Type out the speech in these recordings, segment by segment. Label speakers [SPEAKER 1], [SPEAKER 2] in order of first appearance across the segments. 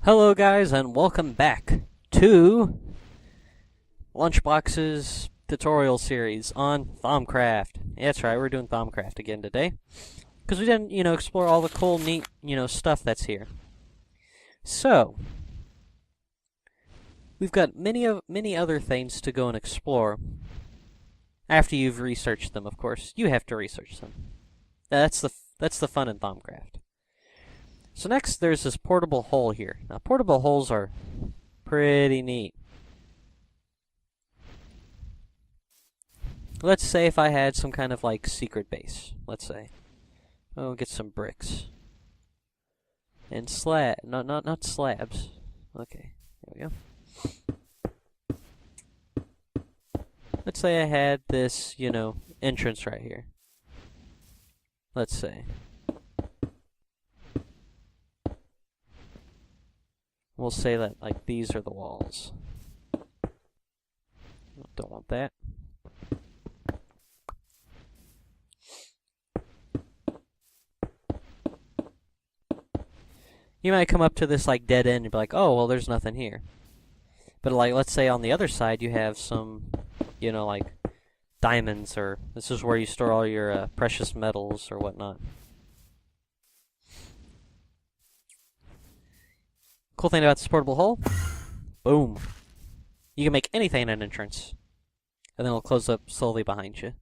[SPEAKER 1] Hello guys and welcome back to Lunchbox's tutorial series on Thaumcraft. Yeah, that's right, we're doing Thaumcraft again today. Because we didn't, explore all the cool, neat, stuff that's here. So, we've got many other things to go and explore. After you've researched them, of course. You have to research them. That's the fun in Thaumcraft. So next, there's this portable hole here. Now, portable holes are pretty neat. Let's say if I had some kind of, secret base. Let's say. Oh, get some bricks. And not slabs. Okay, there we go. Let's say I had this, entrance right here. Let's say. We'll say that, these are the walls. Don't want that. You might come up to this, dead end and be like, oh, well, there's nothing here. But, let's say on the other side you have some, diamonds, or this is where you store all your precious metals or whatnot. Cool thing about this portable hole, boom. You can make anything an entrance. And then it'll close up slowly behind you.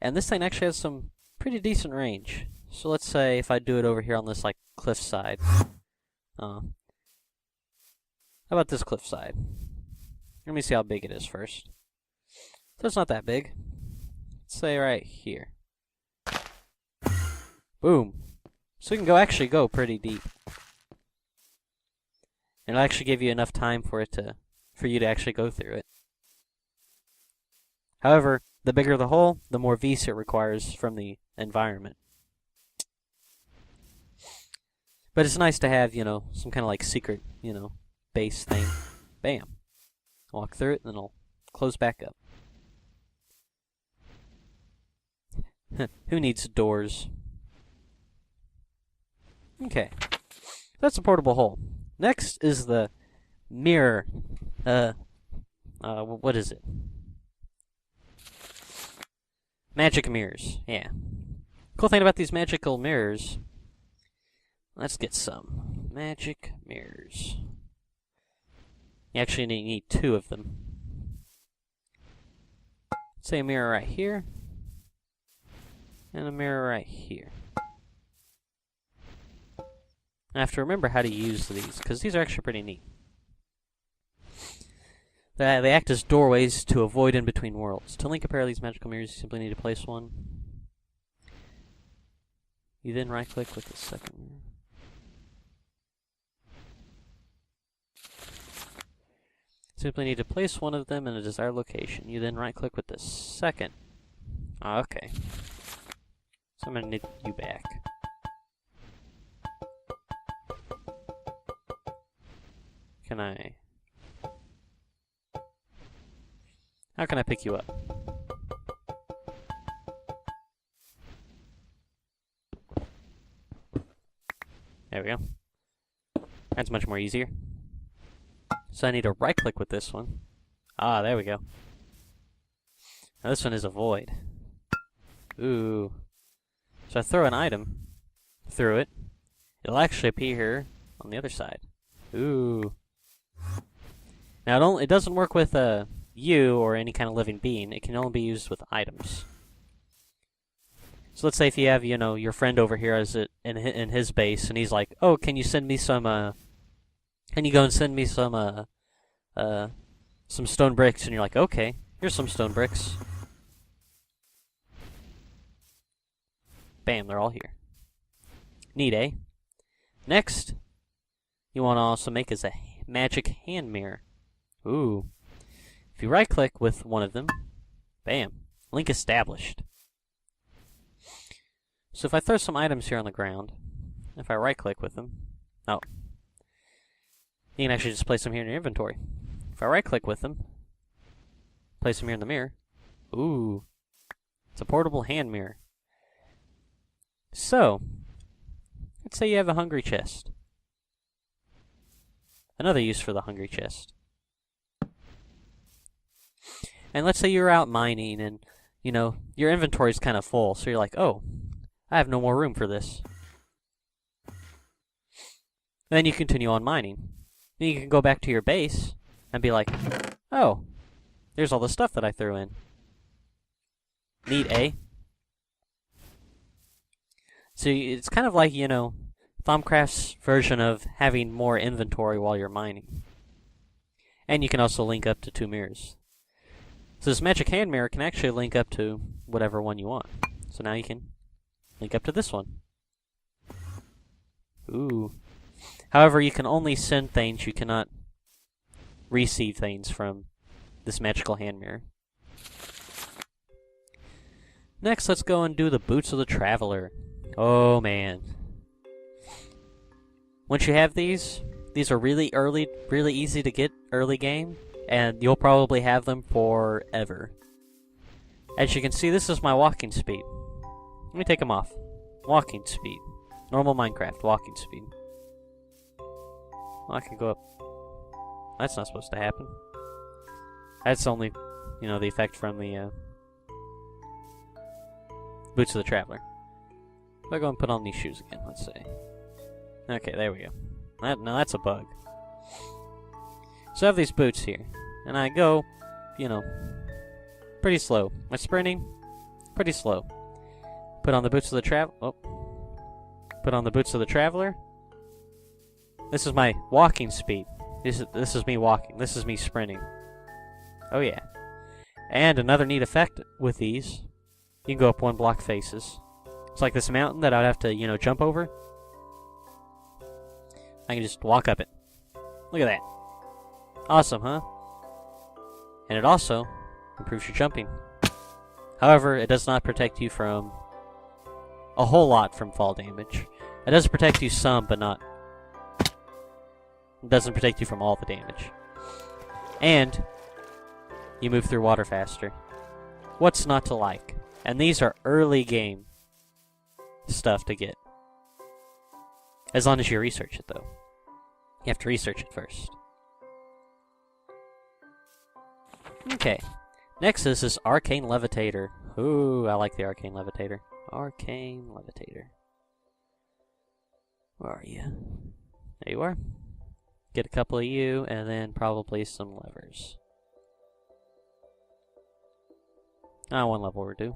[SPEAKER 1] And this thing actually has some pretty decent range. So let's say if I do it over here on this, cliff side. How about this cliff side? Let me see how big it is first. So it's not that big. Let's say right here. Boom. So you can actually go pretty deep. And it'll actually give you enough time for you to actually go through it. However, the bigger the hole, the more VC it requires from the environment. But it's nice to have, some kind of secret, base thing. Bam. Walk through it, and then it'll close back up. Who needs doors? Okay. That's a portable hole. Next is the mirror. What is it? Magic mirrors, yeah. Cool thing about these magical mirrors, let's get some magic mirrors. You actually need two of them. Let's say a mirror right here, and a mirror right here. I have to remember how to use these, because these are actually pretty neat. They act as doorways to avoid in-between worlds. To link a pair of these magical mirrors, you simply need to place one. You then right-click with the second mirror. Simply need to place one of them in a desired location. You then right-click with the second. Oh, okay. So I'm going to need you back. Can I... How can I pick you up? There we go. That's much more easier. So I need to right-click with this one. Ah, there we go. Now this one is a void. Ooh. So I throw an item through it. It'll actually appear here on the other side. Ooh. Now it doesn't work with you or any kind of living being. It can only be used with items. So let's say if you have, your friend over here in his base, and he's like, "Oh, can you send me some? Can you go and send me some stone bricks?" And you're like, "Okay, here's some stone bricks." Bam, they're all here. Neat, eh? Next, you want to also make is a magic hand mirror. Ooh. If you right-click with one of them, bam, link established. So if I throw some items here on the ground, if I right-click with them, oh, you can actually just place them here in your inventory. If I right-click with them, place them here in the mirror, ooh, it's a portable hand mirror. So, let's say you have a hungry chest. another use for the hungry chest. And let's say you're out mining and, you know, your inventory's kind of full, so you're like, oh, I have no more room for this. Then you continue on mining. Then you can go back to your base and be like, oh, there's all the stuff that I threw in. Neat, eh? So it's kind of like, you know, Thaumcraft's version of having more inventory while you're mining. And you can also link up to 2 mirrors. So this magic hand mirror can actually link up to whatever one you want. So now you can link up to this one. Ooh. However, you can only send things, you cannot receive things from this magical hand mirror. Next, let's go and do the Boots of the Traveler. Oh man. Once you have these are really easy to get early game, and you'll probably have them forever. As you can see, this is my walking speed. Let me take them off. Walking speed. Normal Minecraft, walking speed. Well, I can go up. That's not supposed to happen. That's only, you know, the effect from the Boots of the Traveler. If I go and put on these shoes again, let's see. Okay, there we go. No, that's a bug. So I have these boots here, and I go, you know, pretty slow. My sprinting, pretty slow. Put on the Boots of the Put on the Boots of the Traveler. This is my walking speed. This is me walking. This is me sprinting. Oh yeah. And another neat effect with these, you can go up 1 block faces. It's like this mountain that I'd have to, you know, jump over. I can just walk up it. Look at that. Awesome, huh? And it also improves your jumping. However, it does not protect you from a whole lot from fall damage. It does protect you some, but not. It doesn't protect you from all the damage. And you move through water faster. What's not to like? And these are early game stuff to get. As long as you research it, though. You have to research it first. Okay. Next is this Arcane Levitator. Ooh, I like the Arcane Levitator. Arcane Levitator. Where are you? There you are. Get a couple of you, and then probably some levers. Ah, 1 level will do.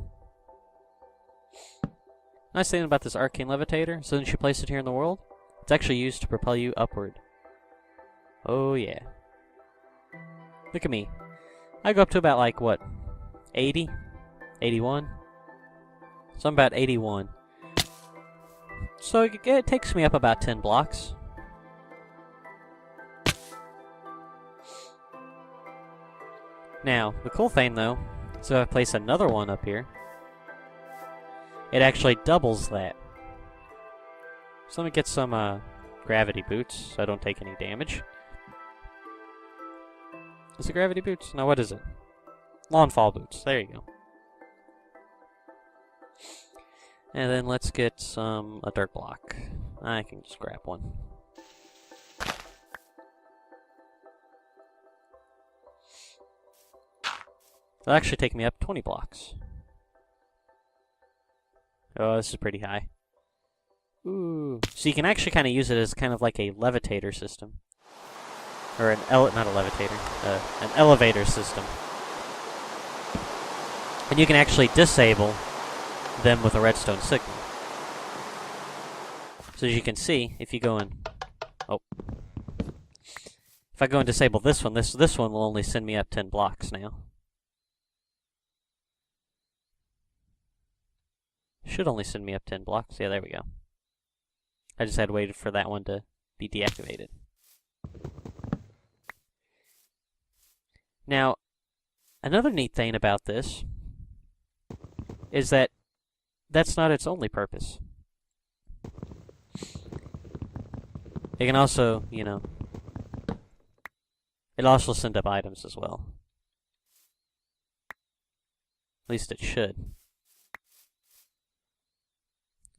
[SPEAKER 1] Nice thing about this Arcane Levitator, so once you place it here in the world, it's actually used to propel you upward. Oh yeah. Look at me. I go up to about, like, what? 80? 81? So I'm about 81. So it takes me up about 10 blocks. Now, the cool thing, though, so if I place another one up here, it actually doubles that. So let me get some gravity boots so I don't take any damage. Is it gravity boots? No, what is it? Lawn fall boots. There you go. And then let's get a dirt block. I can just grab one. It'll actually take me up 20 blocks. Oh, this is pretty high. Ooh. So you can actually kind of use it as kind of like a levitator system. Or not a levitator, an elevator system. And you can actually disable them with a redstone signal. So as you can see, if you go in... Oh. If I go and disable this one, this one will only send me up 10 blocks now. Should only send me up 10 blocks. Yeah, there we go. I just had waited for that one to be deactivated. Now, another neat thing about this is that that's not its only purpose. It can also, you know, it'll also send up items as well. At least it should.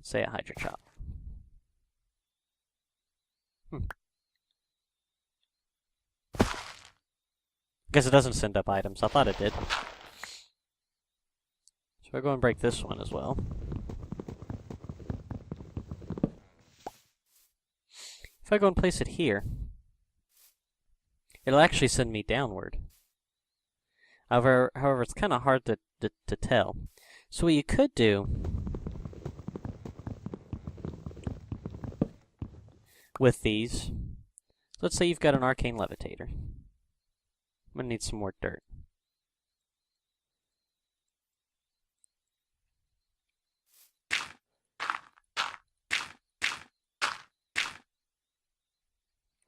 [SPEAKER 1] Say a hydro chop. Guess it doesn't send up items. I thought it did. So I go and break this one as well. If I go and place it here, it'll actually send me downward. However, it's kind of hard to tell. So what you could do with these, let's say you've got an arcane levitator. I'm gonna need some more dirt.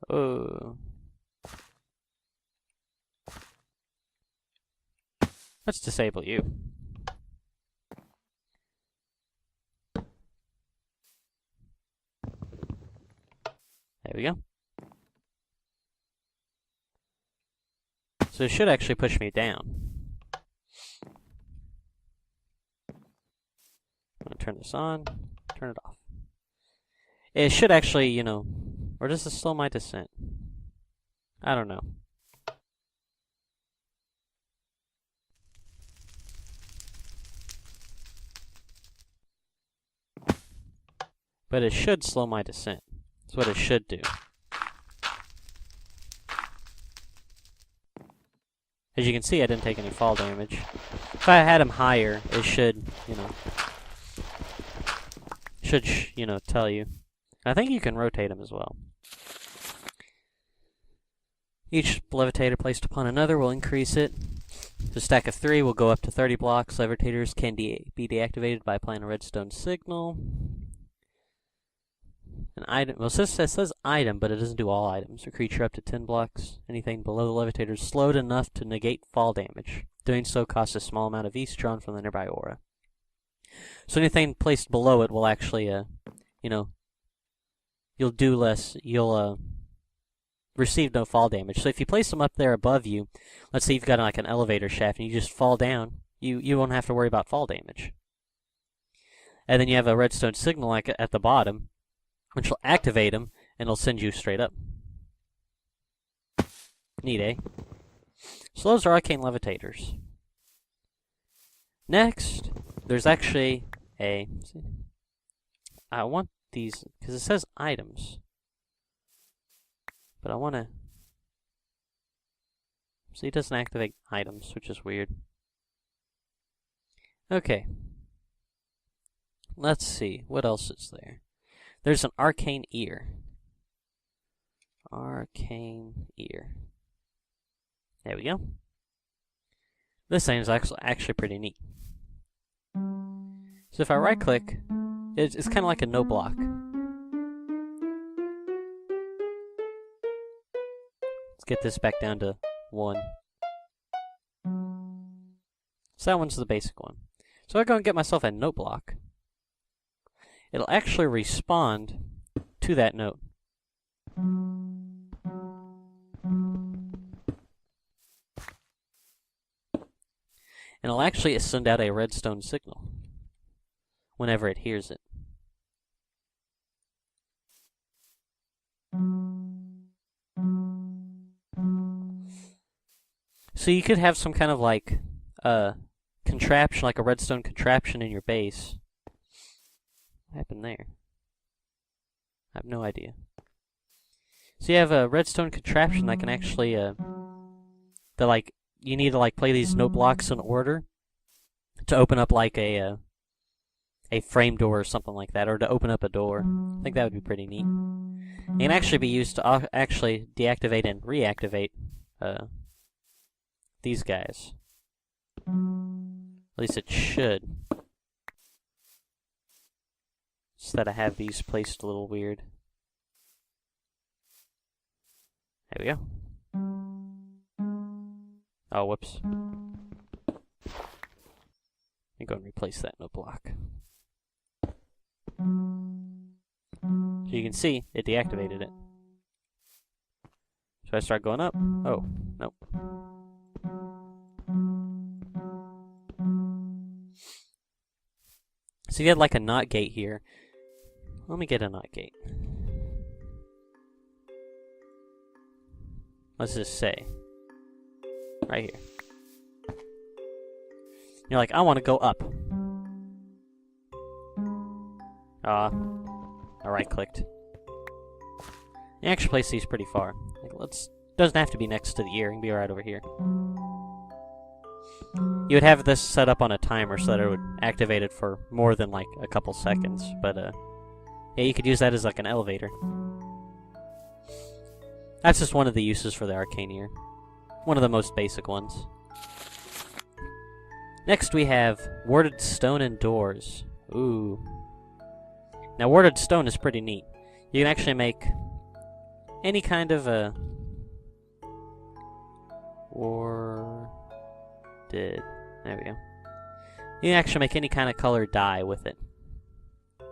[SPEAKER 1] Oh. Let's disable you. There we go. So it should actually push me down. I'm gonna turn this on, turn it off. It should actually, you know, or does this slow my descent? I don't know. But it should slow my descent. That's what it should do. As you can see, I didn't take any fall damage. If I had him higher, it should, you know, tell you. I think you can rotate him as well. Each levitator placed upon another will increase it. The stack of 3 will go up to 30 blocks. Levitators can be deactivated by applying a redstone signal. An item. Well, it says item, but it doesn't do all items. A creature up to 10 blocks. Anything below the levitator is slowed enough to negate fall damage. Doing so costs a small amount of East drawn from the nearby aura. So anything placed below it will actually, you know, you'll do less. You'll receive no fall damage. So if you place them up there above you, let's say you've got like an elevator shaft and you just fall down, you won't have to worry about fall damage. And then you have a redstone signal like at the bottom, which will activate them, and it'll send you straight up. Neat, eh? So those are arcane levitators. Next, there's actually a... I want these, because it says items. But I want to... See, it doesn't activate items, which is weird. Okay. Let's see, what else is there? There's an arcane ear. Arcane ear. There we go. This thing is actually pretty neat. So if I right click, it's kind of like a no block. Let's get this back down to 1. So that one's the basic one. So I go and get myself a note block. It'll actually respond to that note. And it'll actually send out a redstone signal whenever it hears it. So you could have some kind of like contraption, like a redstone contraption in your base. What happened there? I have no idea. So you have a redstone contraption that can actually you need to like play these note blocks in order to open up like a frame door or something like that, or to open up a door. I think that would be pretty neat. It can actually be used to actually deactivate and reactivate these guys. At least it should. Just that I have these placed a little weird. There we go. Oh, whoops. Let me go and replace that note block. So you can see, it deactivated it. So I start going up. Oh, nope. So you had like a NOT gate here. Let me get a NOT gate. Let's just say. Right here. You're like, I want to go up. I right-clicked. You actually place these pretty far. Like, doesn't have to be next to the ear. It can be right over here. You would have this set up on a timer so that it would activate it for more than like a couple seconds. But yeah, you could use that as like an elevator. That's just one of the uses for the Arcane ear. One of the most basic ones. Next we have warded stone and doors. Ooh. Now warded stone is pretty neat. You can actually make any kind of a warded. There we go. You can actually make any kind of color dye with it. You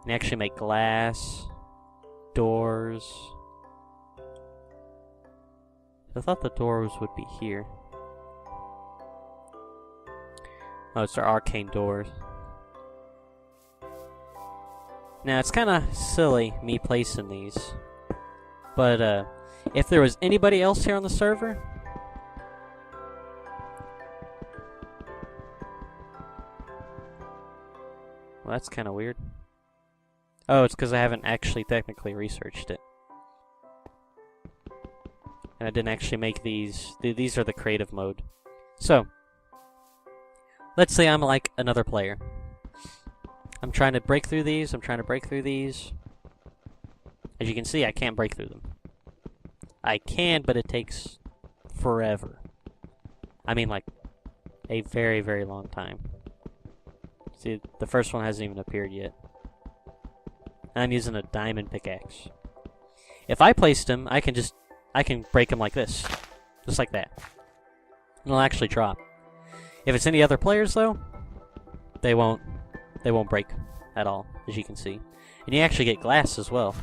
[SPEAKER 1] can actually make glass, doors. I thought the doors would be here. Oh, it's our arcane doors. Now, it's kind of silly, me placing these. But, if there was anybody else here on the server... Well, that's kind of weird. Oh, it's because I haven't actually technically researched it. And I didn't actually make these. These are the creative mode. So, let's say I'm like another player. I'm trying to break through these. As you can see, I can't break through them. I can, but it takes forever. I mean, like, a very, very long time. See, the first one hasn't even appeared yet. And I'm using a diamond pickaxe. If I placed him, I can break him like this. Just like that. And it'll actually drop. If it's any other players, though, they won't break at all, as you can see. And you actually get glass as well.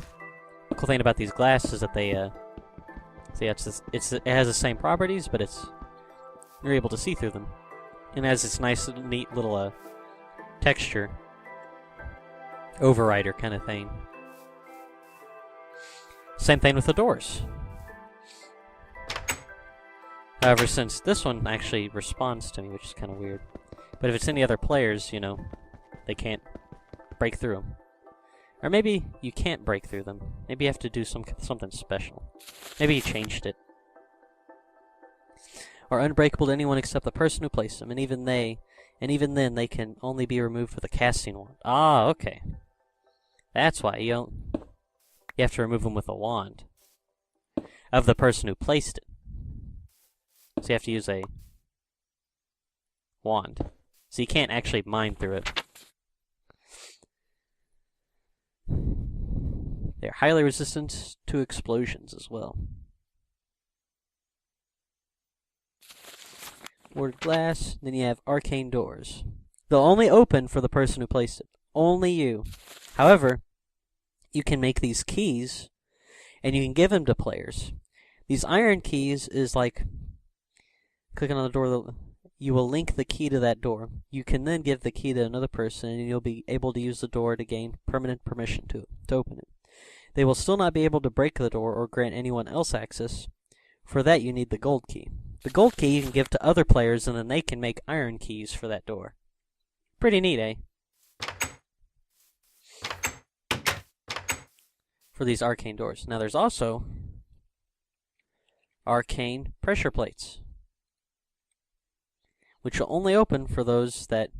[SPEAKER 1] The cool thing about these glass is that they, see, it has the same properties, but you're able to see through them. And it has this nice, neat little, texture overrider kind of thing. Same thing with the doors. However, since this one actually responds to me, which is kind of weird. But if it's any other players, you know, they can't break through them. Or maybe you can't break through them. Maybe you have to do something special. Maybe you changed it. Are unbreakable to anyone except the person who placed them, and even then they can only be removed with a casting wand. Ah, okay. That's why you have to remove them with a wand of the person who placed it. So you have to use a wand. So you can't actually mine through it. They're highly resistant to explosions as well. Warded glass, then you have arcane doors. They'll only open for the person who placed it. Only you. However, you can make these keys, and you can give them to players. These iron keys is like clicking on the door, you will link the key to that door. You can then give the key to another person, and you'll be able to use the door to gain permanent permission to open it. They will still not be able to break the door or grant anyone else access. For that, you need the gold key. The gold key you can give to other players, and then they can make iron keys for that door. Pretty neat, eh? For these arcane doors. Now, there's also arcane pressure plates, which will only open for those that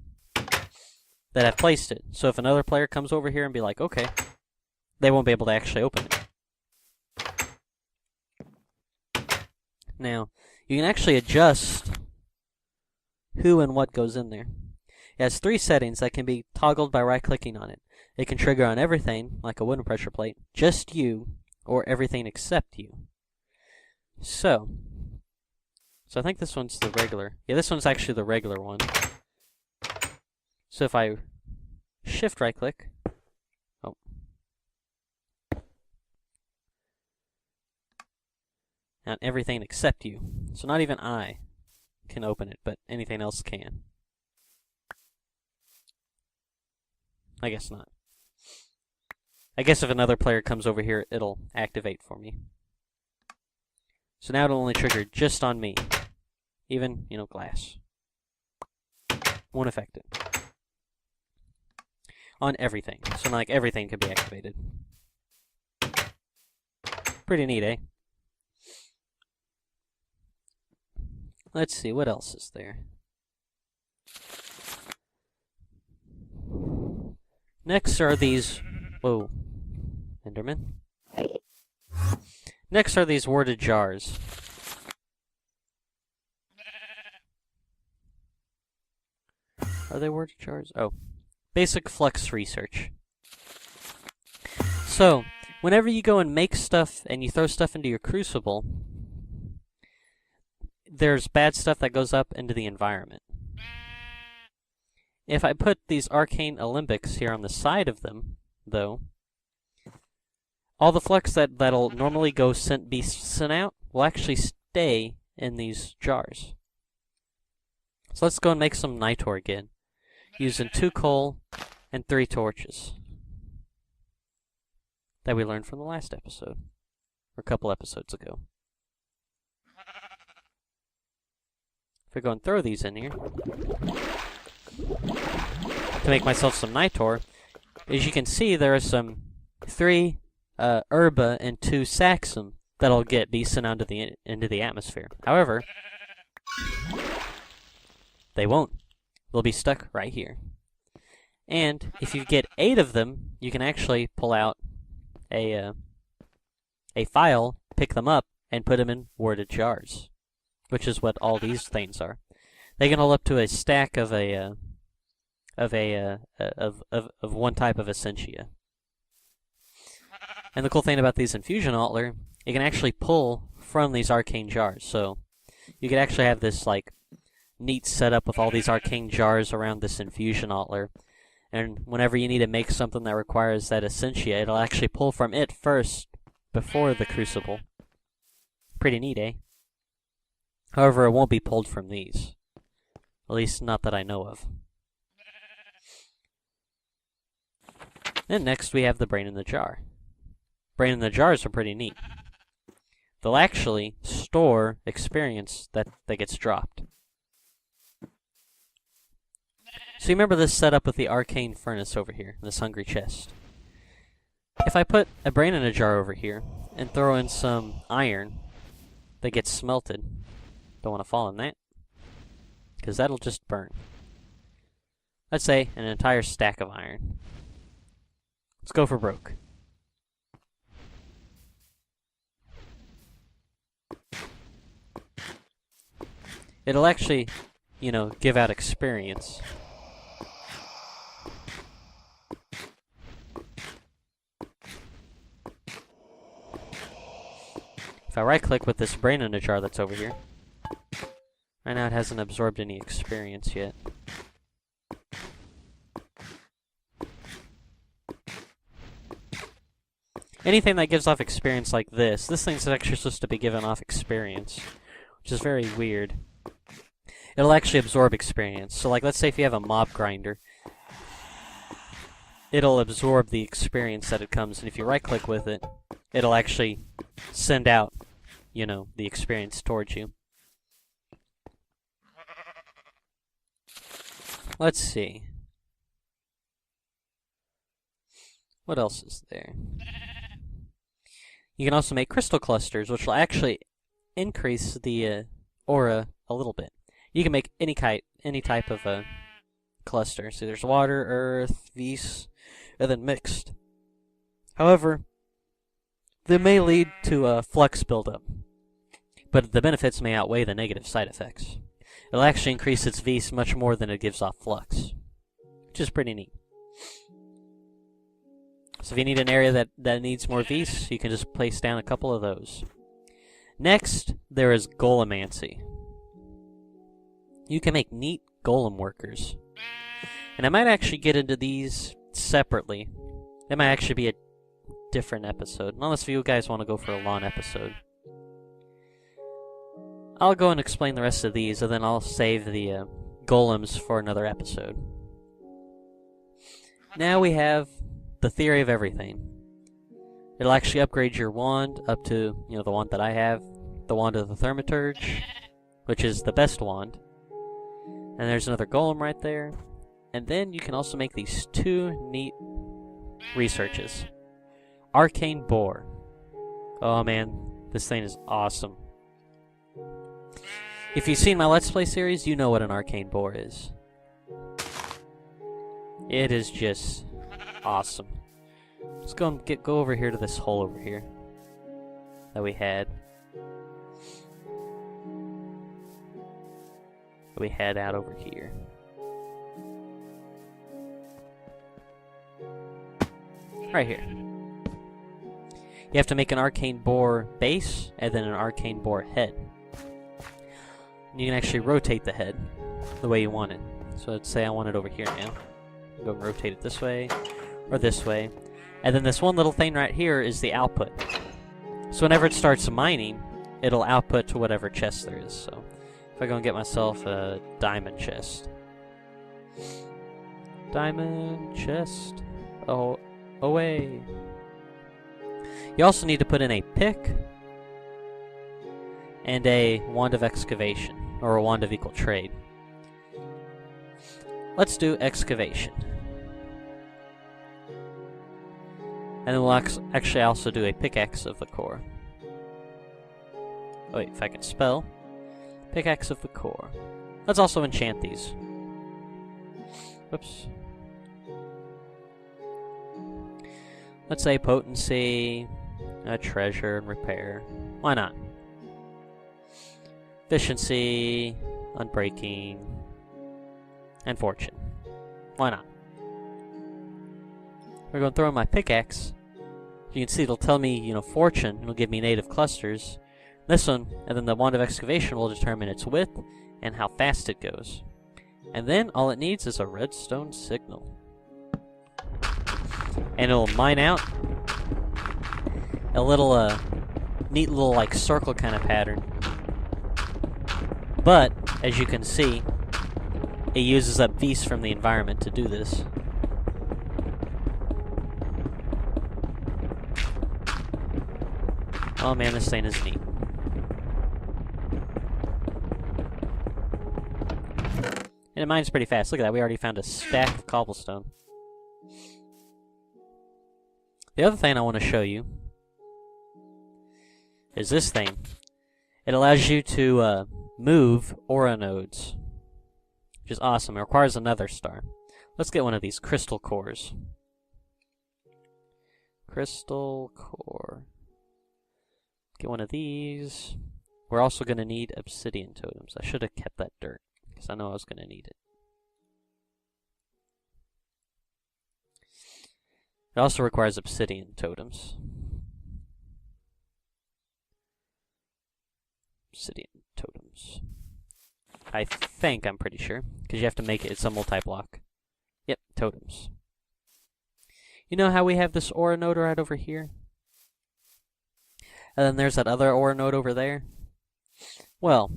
[SPEAKER 1] have placed it. So if another player comes over here and be like, okay, they won't be able to actually open it. Now, you can actually adjust who and what goes in there. It has 3 settings that can be toggled by right-clicking on it. It can trigger on everything, like a wooden pressure plate, just you, or everything except you. So I think this one's the regular. Yeah, this one's actually the regular one. So if I shift right-click, and everything except you. So not even I can open it, but anything else can. I guess not. I guess if another player comes over here, it'll activate for me. So now it'll only trigger just on me. Even, glass. Won't affect it. On everything. So, like, everything can be activated. Pretty neat, eh? Let's see, what else is there? Next are these... Whoa. Enderman? Next are these worded jars. Are they worded jars? Oh. Basic flux research. So, whenever you go and make stuff and you throw stuff into your crucible, there's bad stuff that goes up into the environment. If I put these arcane alembics here on the side of them, though, all the flux that'll normally be sent out will actually stay in these jars. So let's go and make some nitor again, using 2 coal and 3 torches that we learned from the last episode, or a couple episodes ago. If I go and throw these in here to make myself some nitor, as you can see, there are some 3 herba and 2 saxum that'll be sent out into the atmosphere. However, they won't. They'll be stuck right here. And if you get 8 of them, you can actually pull out a file, pick them up, and put them in worded jars, which is what all these things are. They can hold up to a stack of one type of essentia. And the cool thing about these infusion altars, you can actually pull from these arcane jars. So you could actually have this like neat setup with all these arcane jars around this infusion altar. And whenever you need to make something that requires that essentia, it'll actually pull from it first before the crucible. Pretty neat, eh? However, it won't be pulled from these. At least not that I know of. And next we have the brain in the jar. Brain in the jars are pretty neat. They'll actually store experience that gets dropped. So you remember this setup with the arcane furnace over here, this hungry chest. If I put a brain in a jar over here and throw in some iron that gets smelted, don't want to fall in that, because that'll just burn. Let's say an entire stack of iron. Let's go for broke. It'll actually, give out experience. If I right-click with this brain in a jar that's over here, right now it hasn't absorbed any experience yet. Anything that gives off experience like this thing's actually supposed to be giving off experience, which is very weird. It'll actually absorb experience. So, like, let's say if you have a mob grinder, it'll absorb the experience that it comes, and if you right-click with it, it'll actually send out, the experience towards you. Let's see. What else is there? You can also make crystal clusters, which will actually increase the aura a little bit. You can make any type of a cluster. So there's water, earth, vis, and then mixed. However, they may lead to a flux buildup, but the benefits may outweigh the negative side effects. It'll actually increase its vis much more than it gives off flux, which is pretty neat. So if you need an area that needs more vis, you can just place down a couple of those. Next, there is golemancy. You can make neat golem workers. And I might actually get into these separately. It might actually be a different episode, unless you guys want to go for a long episode. I'll go and explain the rest of these, and then I'll save the golems for another episode. Now we have the theory of everything. It'll actually upgrade your wand up to, the wand that I have, the wand of the thaumaturge, which is the best wand. And there's another golem right there. And then you can also make these two neat researches. Arcane boar. Oh man, this thing is awesome. If you've seen my Let's Play series, you know what an arcane boar is. It is just awesome. Let's go over here to this hole over here that we had. Out over here. Right here. You have to make an arcane boar base and then an arcane boar head. And you can actually rotate the head the way you want it. So let's say I want it over here now. Go and rotate it this way or this way. And then this one little thing right here is the output. So whenever it starts mining, it'll output to whatever chest there is. So if I go and get myself a diamond chest. Diamond chest. Oh, away. You also need to put in a pick and a wand of excavation, or a wand of equal trade. Let's do excavation. And then we'll actually also do a pickaxe of the core. Oh wait, if I can spell. Pickaxe of the core. Let's also enchant these. Whoops. Let's say potency, treasure, and repair. Why not? Efficiency, unbreaking, and fortune. Why not? We're going to throw in my pickaxe. You can see it'll tell me, fortune. It'll give me native clusters. This one, and then the wand of excavation will determine its width and how fast it goes. And then all it needs is a redstone signal. And it'll mine out a little, neat little, circle kind of pattern. But, as you can see, it uses up beasts from the environment to do this. Oh man, this thing is neat. And it mines pretty fast. Look at that, we already found a stack of cobblestone. The other thing I want to show you is this thing. It allows you to move aura nodes, which is awesome. It requires another star. Let's get one of these crystal cores. Crystal core. Get one of these. We're also going to need obsidian totems. I should have kept that dirt, because I know I was going to need it. It also requires obsidian totems. Obsidian totems. I'm pretty sure, because you have to make it, it's a multi-block. Yep, totems. You know how we have this aura node right over here? And then there's that other aura node over there? Well,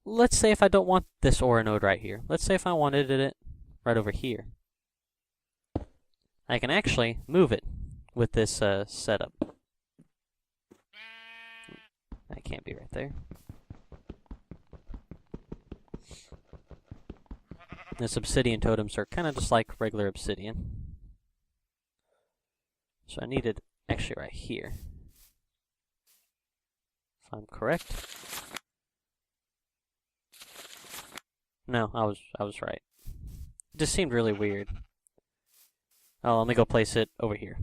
[SPEAKER 1] let's say if I don't want this aura node right here. Let's say if I wanted it right over here. I can actually move it with this setup. That can't be right there. This obsidian totems are kind of just like regular obsidian. So I need it actually right here. If I'm correct. No, I was right. It just seemed really weird. Oh, let me go place it over here.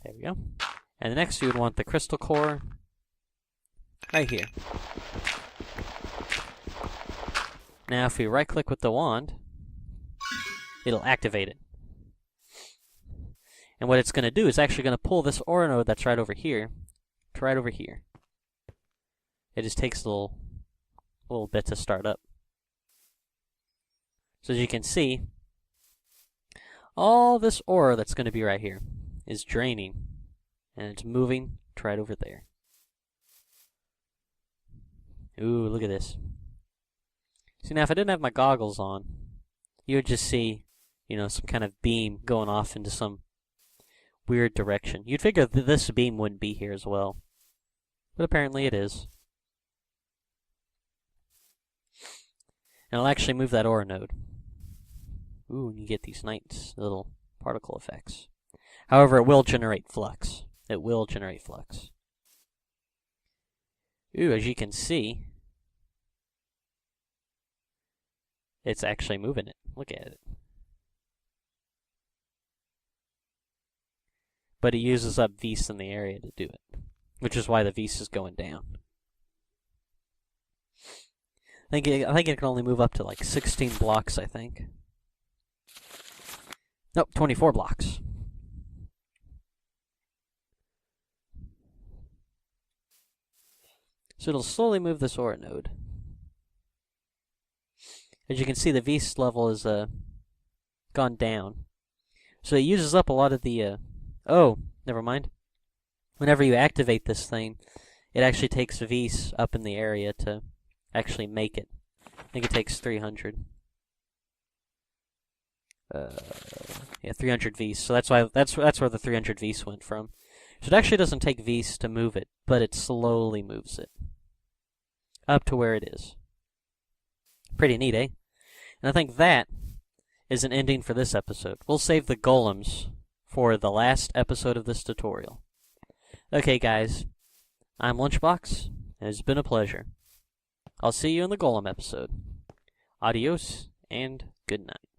[SPEAKER 1] There we go. And next you would want the crystal core right here. Now if we right click with the wand, it'll activate it. And what it's going to do is actually going to pull this aura node that's right over here to right over here. It just takes a little bit to start up. So as you can see, all this aura that's going to be right here is draining, and it's moving to right over there. Ooh, look at this. See, now if I didn't have my goggles on, you would just see, some kind of beam going off into some weird direction. You'd figure that this beam wouldn't be here as well. But apparently it is. And I'll actually move that aura node. Ooh, and you get these nice little particle effects. However, it will generate flux. It will generate flux. Ooh, as you can see, it's actually moving it. Look at it. But it uses up Vs in the area to do it, which is why the Vs is going down. I think it can only move up to like 16 blocks, I think. Nope, 24 blocks. So it'll slowly move this aura node. As you can see, the Vs level is gone down. So it uses up a lot of the... oh, never mind. Whenever you activate this thing, it actually takes Vs up in the area to actually make it. I think it takes 300. Yeah, 300 Vs. So that's why that's where the 300 Vs went from. So it actually doesn't take Vs to move it, but it slowly moves it up to where it is. Pretty neat, eh? And I think that is an ending for this episode. We'll save the golems for the last episode of this tutorial. Okay, guys. I'm Lunchbox, and it's been a pleasure. I'll see you in the golem episode. Adios, and good night.